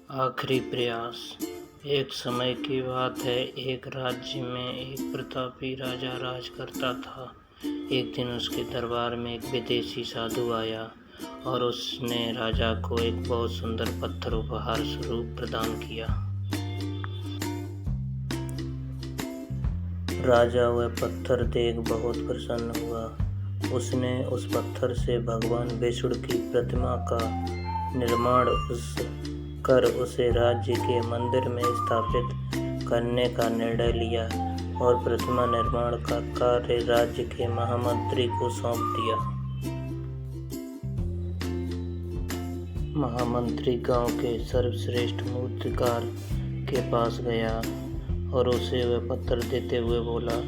आखिरी प्रयास। एक समय की बात है, एक राज्य में एक प्रतापी राजा राज करता था। एक दिन उसके दरबार में एक विदेशी साधु आया और उसने राजा को एक बहुत सुंदर पत्थर उपहार स्वरूप प्रदान किया। राजा वह पत्थर देख बहुत प्रसन्न हुआ। उसने उस पत्थर से भगवान विष्णु की प्रतिमा का निर्माण कर उसे राज्य के मंदिर में स्थापित करने का निर्णय लिया और प्रतिमा निर्माण का कार्य राज्य के महामंत्री को सौंप दिया। महामंत्री गांव के सर्वश्रेष्ठ मूर्तिकार के पास गया और उसे वह पत्थर देते हुए बोला,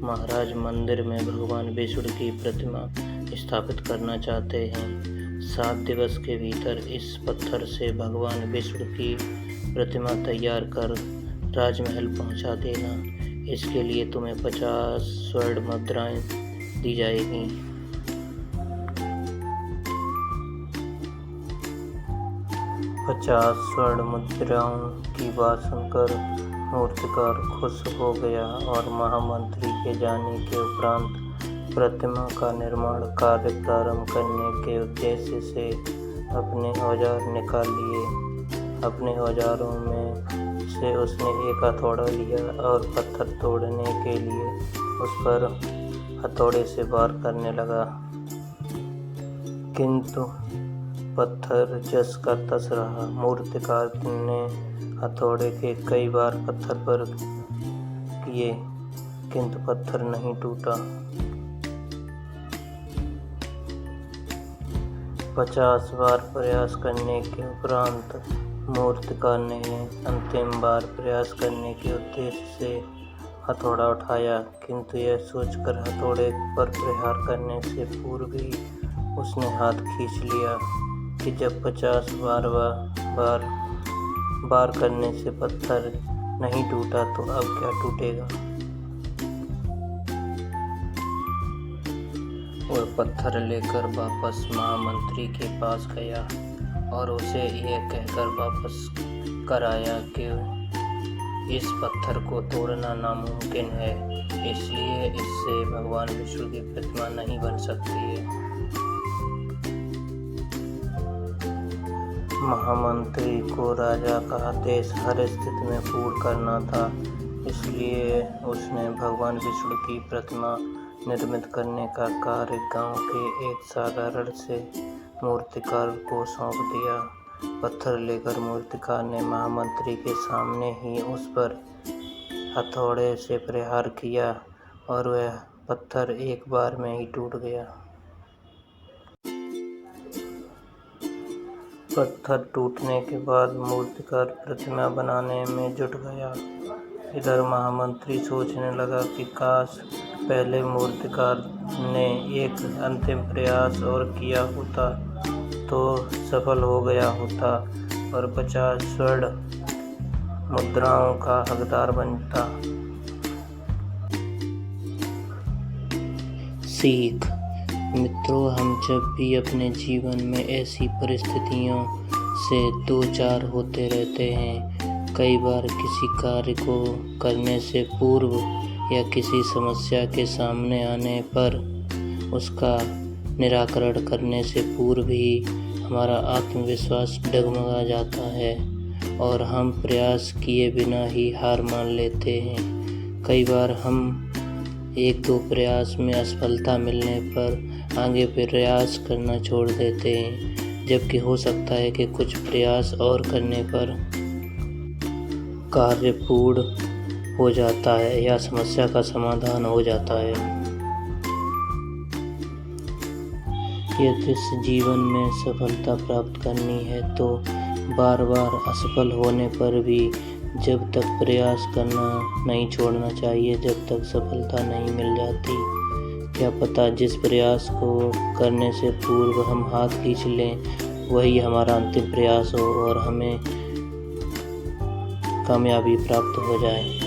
महाराज मंदिर में भगवान विष्णु की प्रतिमा स्थापित करना चाहते हैं। 7 दिवस के भीतर इस पत्थर से भगवान विष्णु की प्रतिमा तैयार कर राजमहल पहुंचा देना। इसके लिए तुम्हें 50 स्वर्ण मुद्राएं दी जाएगी। पचास स्वर्ण मुद्राओं की बात सुनकर मूर्तिकार खुश हो गया और महामंत्री के जाने के उपरांत प्रतिमा का निर्माण कार्य प्रारंभ करने के उद्देश्य से अपने औजार निकाल लिए। अपने औजारों में से उसने एक हथौड़ा लिया और पत्थर तोड़ने के लिए उस पर हथौड़े से वार करने लगा, किंतु पत्थर जस का तस रहा। मूर्तिकार ने हथौड़े के कई बार पत्थर पर किए, किंतु पत्थर नहीं टूटा। 50 बार प्रयास करने के उपरांत मूर्तिकार ने अंतिम बार प्रयास करने के उद्देश्य से हथौड़ा उठाया, किंतु यह सोचकर हथौड़े पर प्रहार करने से पूर्व ही उसने हाथ खींच लिया कि जब 50 बार करने से पत्थर नहीं टूटा तो अब क्या टूटेगा। वह पत्थर लेकर वापस महामंत्री के पास गया और उसे यह कहकर वापस कराया कि इस पत्थर को तोड़ना नामुमकिन है, इसलिए इससे भगवान विष्णु की प्रतिमा नहीं बन सकती है। महामंत्री को राजा का आदेश हर स्थिति में पूर्ण करना था, इसलिए उसने भगवान विष्णु की प्रतिमा निर्मित करने का कार्य गांव के एक साधारण से मूर्तिकार को सौंप दिया। पत्थर लेकर मूर्तिकार ने महामंत्री के सामने ही उस पर हथौड़े से प्रहार किया और वह पत्थर एक बार में ही टूट गया। पत्थर टूटने के बाद मूर्तिकार प्रतिमा बनाने में जुट गया। इधर महामंत्री सोचने लगा कि काश पहले मूर्तिकार ने एक अंतिम प्रयास और किया होता तो सफल हो गया होता और 50 स्वर्ण मुद्राओं का हकदार बनता। सीख। मित्रों, हम जब भी अपने जीवन में ऐसी परिस्थितियों से दो चार होते रहते हैं, कई बार किसी कार्य को करने से पूर्व या किसी समस्या के सामने आने पर उसका निराकरण करने से पूर्व ही हमारा आत्मविश्वास डगमगा जाता है और हम प्रयास किए बिना ही हार मान लेते हैं। कई बार हम 1-2 प्रयास में असफलता मिलने पर आगे प्रयास करना छोड़ देते हैं, जबकि हो सकता है कि कुछ प्रयास और करने पर कार्य पूर्ण हो जाता है या समस्या का समाधान हो जाता है। यदि इस जीवन में सफलता प्राप्त करनी है तो बार बार असफल होने पर भी जब तक प्रयास करना नहीं छोड़ना चाहिए जब तक सफलता नहीं मिल जाती। क्या पता जिस प्रयास को करने से पूर्व हम हाथ खींच लें वही हमारा अंतिम प्रयास हो और हमें कामयाबी प्राप्त हो जाए।